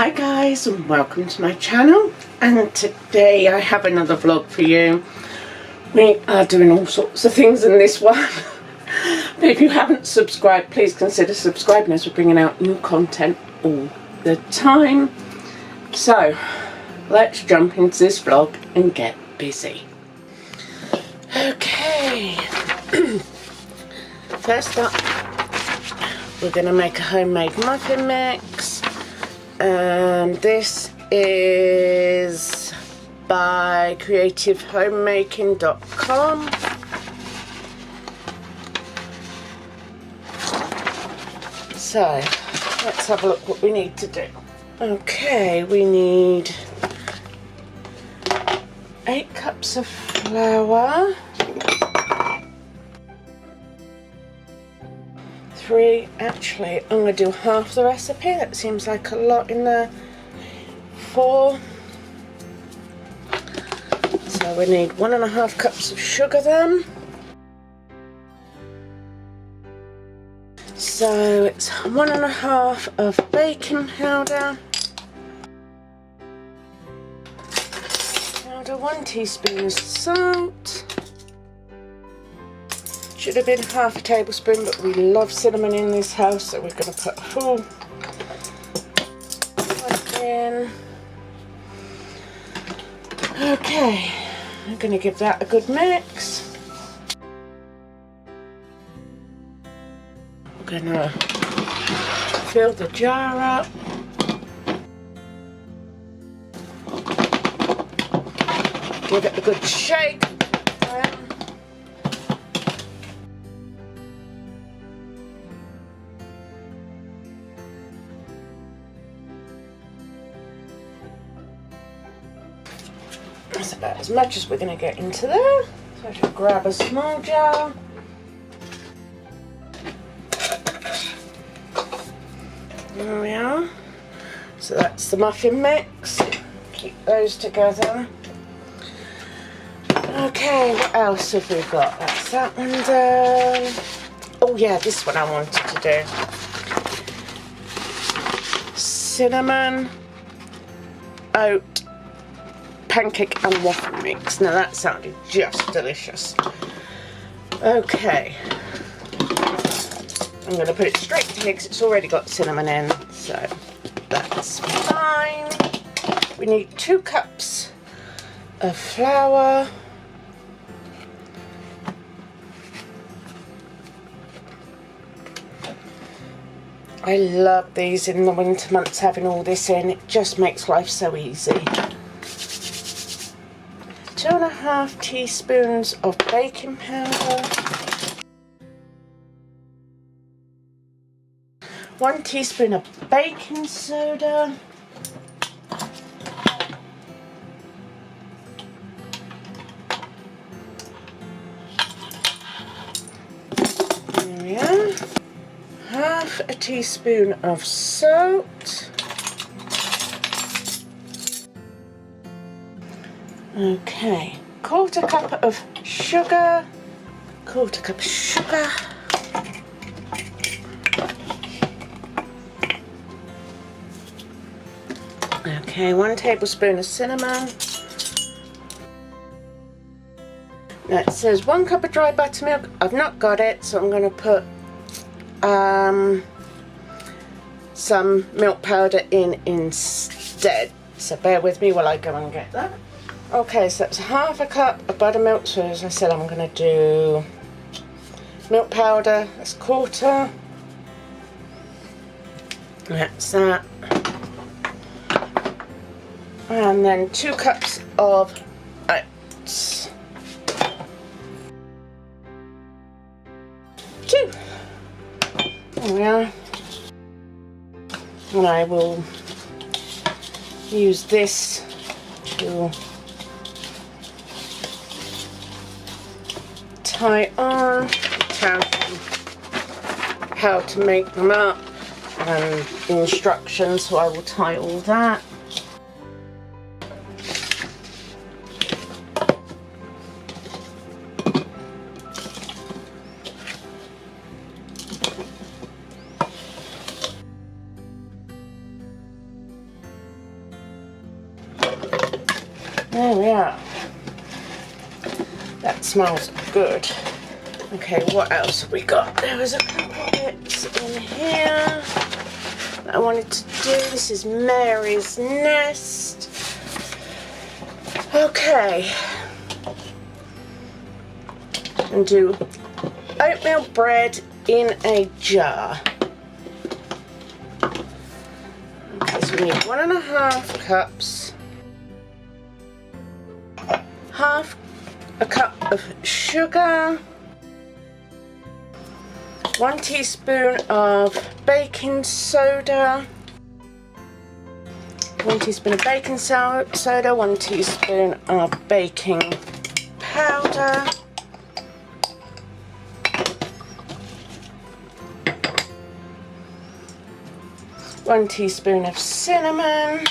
Hi guys, and welcome to my channel, and today I have another vlog for you. We are doing all sorts of things in this one. But if you haven't subscribed, please consider subscribing, as we're bringing out new content all the time. So let's jump into this vlog and get busy. Okay. First up, we're going to make a homemade muffin mix, and this is by creativehomemaking.com. So let's have a look what we need to do. Okay, we need 8 cups of flour, 3, actually I'm going to do half the recipe, that seems like a lot in there, 4, so we need 1.5 cups of sugar then, so it's 1.5 of baking powder, 1 teaspoon of salt. Should have been half a tablespoon, but we love cinnamon in this house, so we're going to put a full one in. Okay, I'm going to give that a good mix. We're going to fill the jar up. Give it a good shake. That's about as much as we're going to get into there. So I should grab a small jar. There we are. So that's the muffin mix. Keep those together. Okay, what else have we got? That's that one done. Oh yeah, this one I wanted to do. Cinnamon, oat, pancake and waffle mix. Now that sounded just delicious. Okay. I'm going to put it straight to here because it's already got cinnamon in, so that's fine. We need 2 cups of flour. I love these in the winter months, having all this in. It just makes life so easy. 2.5 teaspoons of baking powder. 1 teaspoon of baking soda. There we are. Half a teaspoon of salt. Okay, 1/4 cup of sugar. 1/4 cup of sugar. Okay, 1 tablespoon of cinnamon. Now it says 1 cup of dry buttermilk. I've not got it, so I'm going to put some milk powder in instead, so bear with me while I go and get that. Okay, so that's 1/2 cup of buttermilk, so as I said I'm going to do milk powder, that's 1/4, that's that, and then 2 cups of oats. 2. There we are. And I will use this to tie on, tell you how to make them up and instructions, so I will tie all that. we are. That smells good. Okay, what else have we got? There was a couple of bits in here that I wanted to do. This is Mary's Nest. Okay. And do oatmeal bread in a jar. Okay, so we need 1.5 cups. Half a cup of sugar. 1 teaspoon of baking soda, 1 teaspoon of baking soda, 1 teaspoon of baking powder, 1 teaspoon of cinnamon,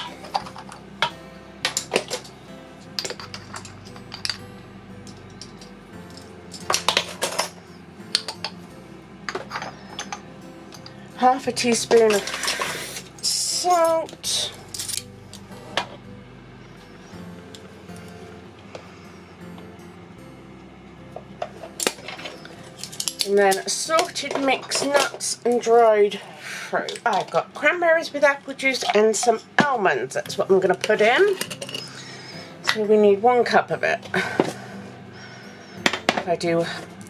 half a teaspoon of salt, and then assorted mixed nuts and dried fruit. I've got cranberries with apple juice and some almonds. That's what I'm going to put in. So we need 1 cup of it. If I do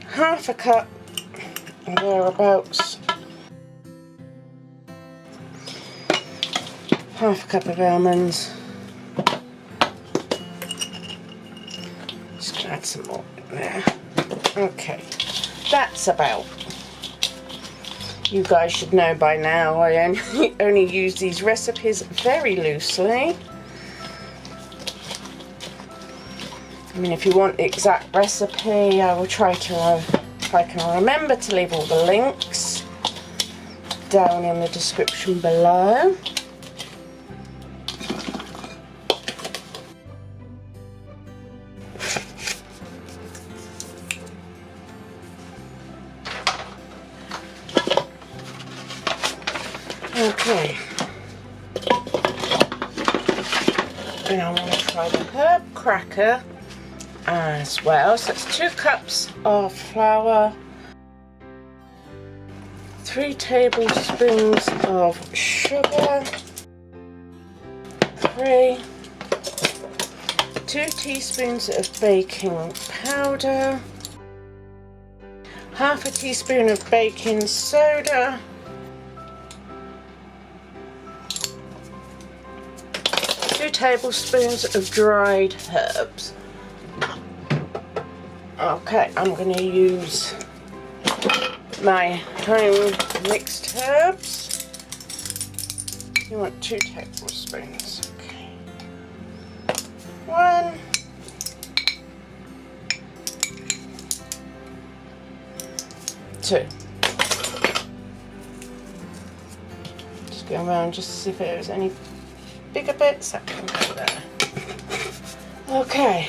half a cup, thereabouts, half a cup of almonds. Just add some more in there. Okay, that's about. You guys should know by now I only use these recipes very loosely. I mean, if you want the exact recipe, I will try to, if I can remember to leave all the links down in the description below. Okay, and I want to try the herb cracker as well. So it's 2 cups of flour, 3 tablespoons of sugar, 2 teaspoons of baking powder, half a teaspoon of baking soda, 2 tablespoons of dried herbs. Okay, I'm going to use my home mixed herbs. You want 2 tablespoons. Okay. 1. 2. Just go around just to see if there's any bigger bits that can go there. Okay.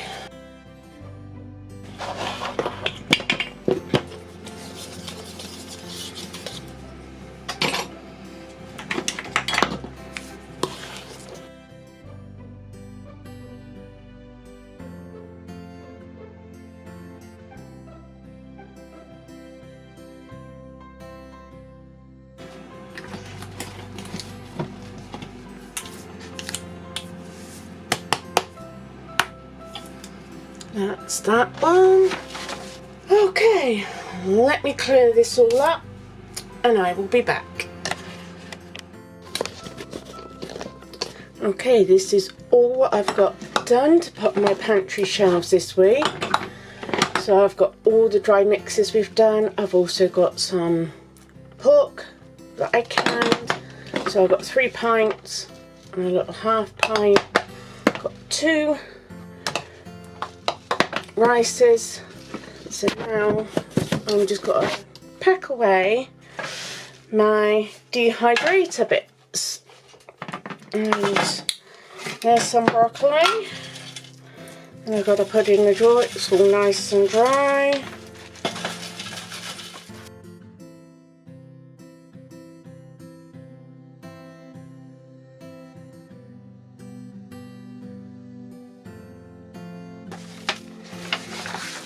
That's that one. Okay, let me clear this all up and I will be back. Okay, this is all I've got done to put on my pantry shelves this week. So I've got all the dry mixes we've done. I've also got some pork that I canned. So I've got 3 pints and a little half pint. Got 2 rices. So now I'm just got to pack away my dehydrator bits. And there's some broccoli. And I've got to put in the drawer. It's all nice and dry.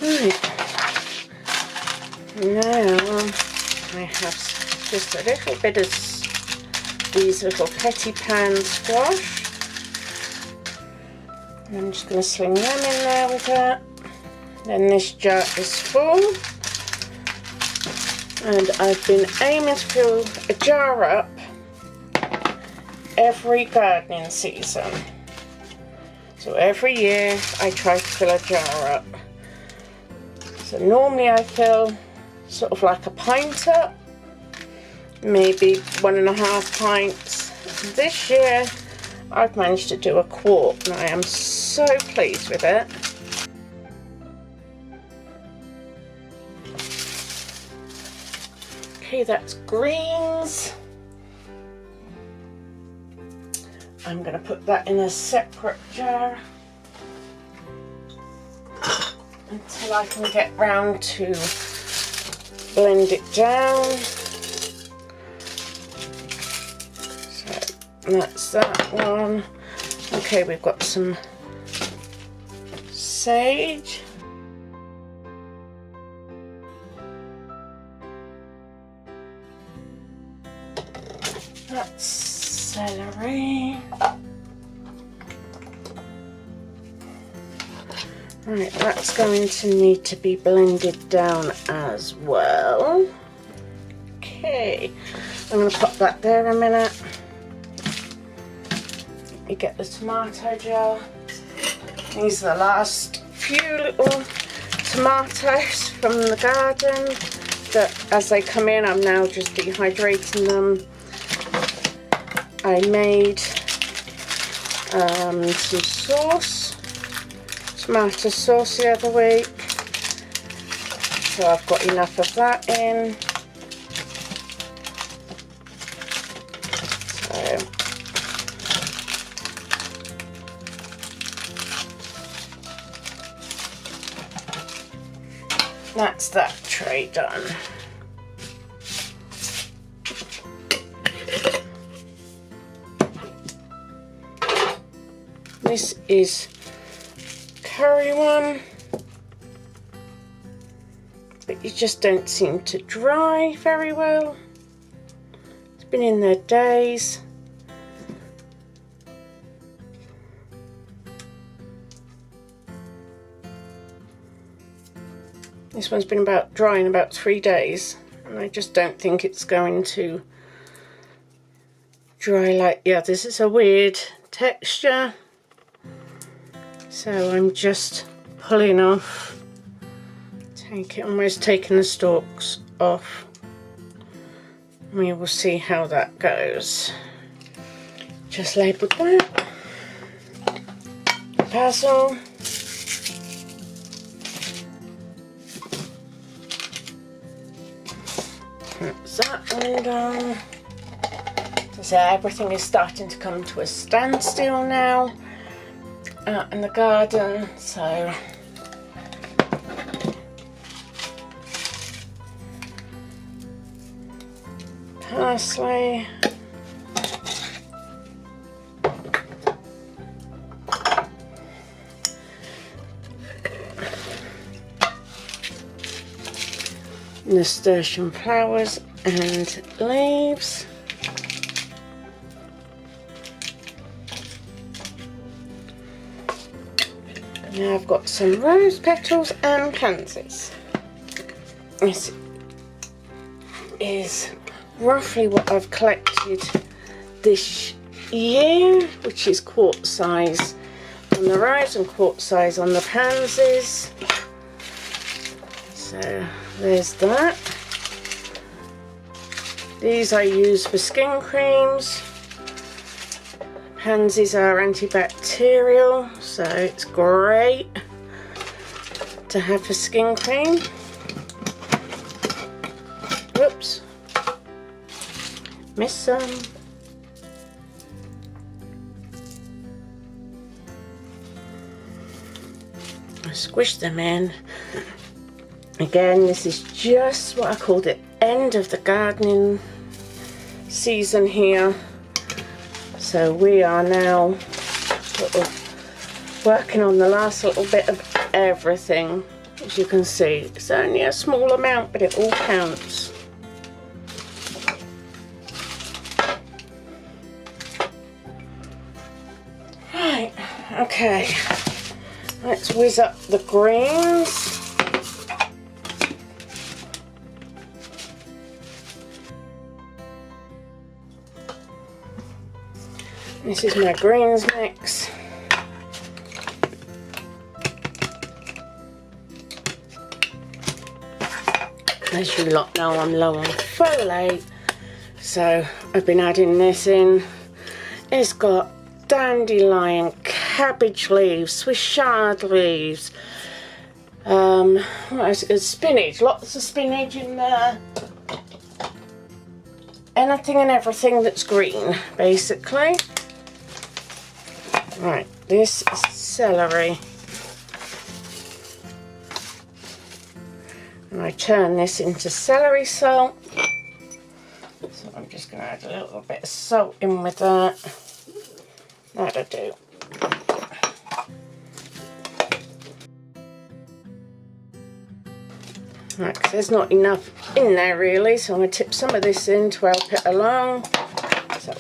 Right. Now I have just a little bit of these little petty pan squash. And I'm just going to sling them in there with that. Then this jar is full. And I've been aiming to fill a jar up every gardening season. So every year I try to fill a jar up. So normally I fill sort of like a pint up, maybe 1.5 pints. This year I've managed to do a quart and I am so pleased with it. Okay, that's greens. I'm going to put that in a separate jar until I can get round to blend it down. So that's that one. Okay, we've got some sage. That's celery. Right, that's going to need to be blended down as well. Okay, I'm going to pop that there a minute. You get the tomato jar. These are the last few little tomatoes from the garden that as they come in I'm now just dehydrating them. I made some sauce, tomato sauce the other week, so I've got enough of that in. So that's that tray done. This is curry one, but you just don't seem to dry very well. It's been in there days. This one's been drying about 3 days, and I just don't think it's going to dry like the others. It's a weird texture. So I'm just pulling off, almost taking the stalks off. We will see how that goes. Just labelled that. Basil. That's that one done. So everything is starting to come to a standstill now out in the garden, so parsley, nasturtium flowers and leaves. Now I've got some rose petals and pansies. This is roughly what I've collected this year, which is quart size on the rose and quart size on the pansies. So there's that. These I use for skin creams. Pansies are antibacterial, so it's great to have for skin cream. Whoops, missed some. I squished them in. Again, this is just what I called it, end of the gardening season here. So we are now sort of working on the last little bit of everything. As you can see, it's only a small amount, but it all counts. Right, okay, let's whiz up the greens. This is my greens mix. As you lot know, I'm low on folate, so I've been adding this in. It's got dandelion, cabbage leaves, Swiss chard leaves, what else? There's spinach, lots of spinach in there. Anything and everything that's green, basically. Right, this is celery. And I turn this into celery salt. So I'm just going to add a little bit of salt in with that. That'll do. Right, 'cause there's not enough in there really, so I'm going to tip some of this in to help it along. So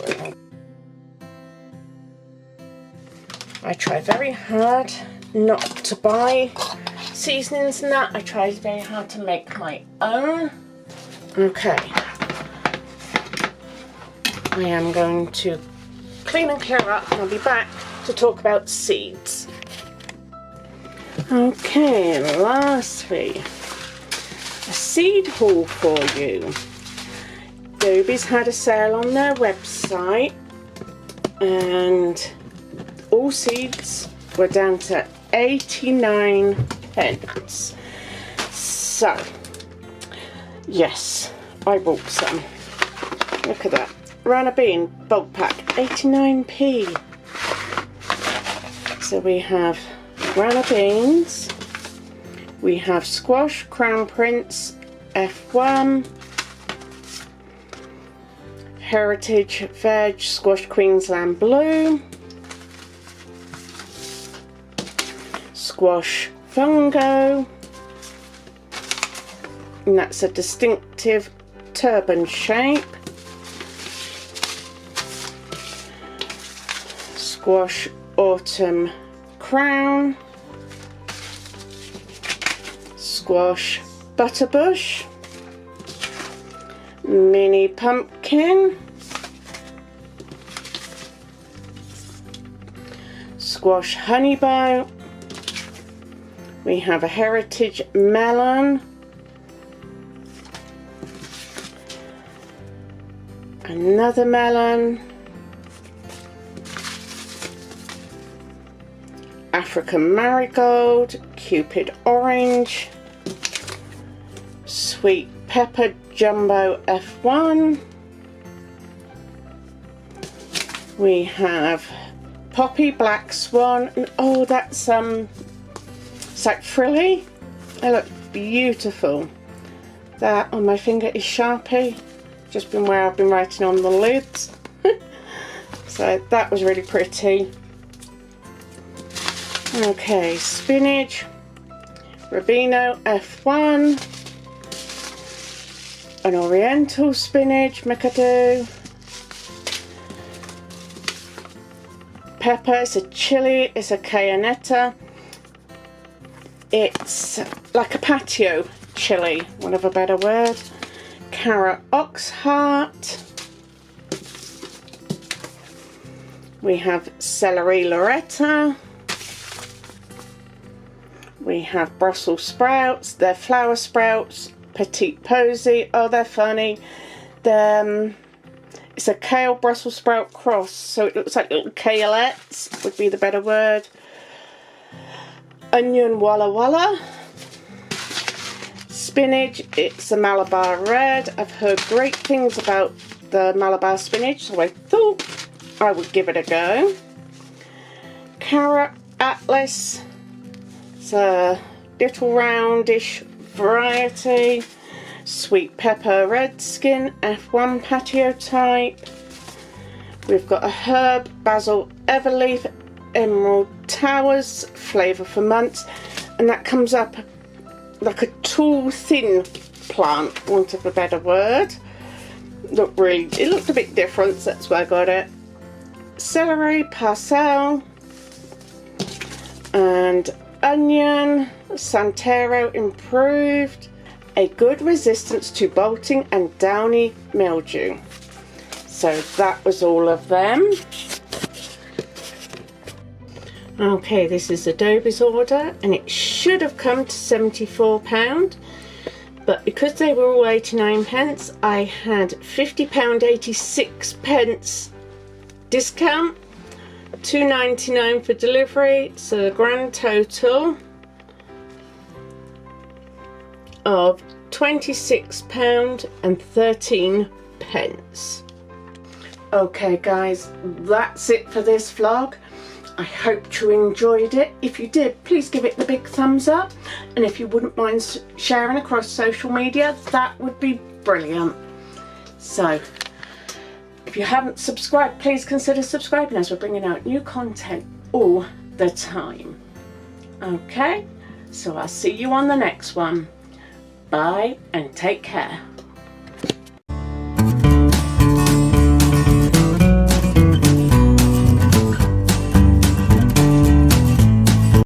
I try very hard not to buy seasonings and that. I try very hard to make my own. Okay. I am going to clean and clear up and I'll be back to talk about seeds. Okay, lastly, a seed haul for you. Doby's had a sale on their website and all seeds were down to 89p. So, yes, I bought some. Look at that. Runner bean bulk pack, 89p. So we have runner beans, we have squash, Crown Prince, F1, Heritage Veg, squash Queensland Blue, squash fungo, and that's a distinctive turban shape. Squash autumn crown, squash butterbush, mini pumpkin, squash honeybow. We have a heritage melon, another melon, African marigold, Cupid orange, sweet pepper jumbo F1. We have poppy black swan, and oh, that's it's like frilly. They look beautiful. That on my finger is Sharpie, just been where I've been writing on the lids. So that was really pretty. Okay, spinach, Rubino F1, an oriental spinach, McAdoo, pepper, it's a chili, it's a Cayennetta. It's like a patio chili, one of a better word. Carrot ox heart. We have celery Loretta. We have Brussels sprouts, they're flower sprouts, petite posy, oh they're funny. It's a kale Brussels sprout cross, so it looks like little kaleettes, would be the better word. Onion Walla Walla. Spinach, it's a Malabar red. I've heard great things about the Malabar spinach, so I thought I would give it a go. Carrot Atlas. It's a little roundish variety. Sweet pepper redskin, F1 patio type. We've got a herb, basil everleaf, emerald towers, flavour for months, and that comes up like a tall, thin plant, for want of a better word. It looked a bit different, so that's why I got it. Celery, parsley, and onion, Santero improved, a good resistance to bolting and downy mildew. So that was all of them. Okay, this is Adobe's order, and it should have come to £74, but because they were all 89p, I had £50.86 discount, £2.99 for delivery, so the grand total of £26.13. Okay guys, that's it for this vlog. I hope you enjoyed it. If you did, please give it the big thumbs up, and if you wouldn't mind sharing across social media, that would be brilliant. So if you haven't subscribed, please consider subscribing, as we're bringing out new content all the time. Okay, so I'll see you on the next one. Bye and take care.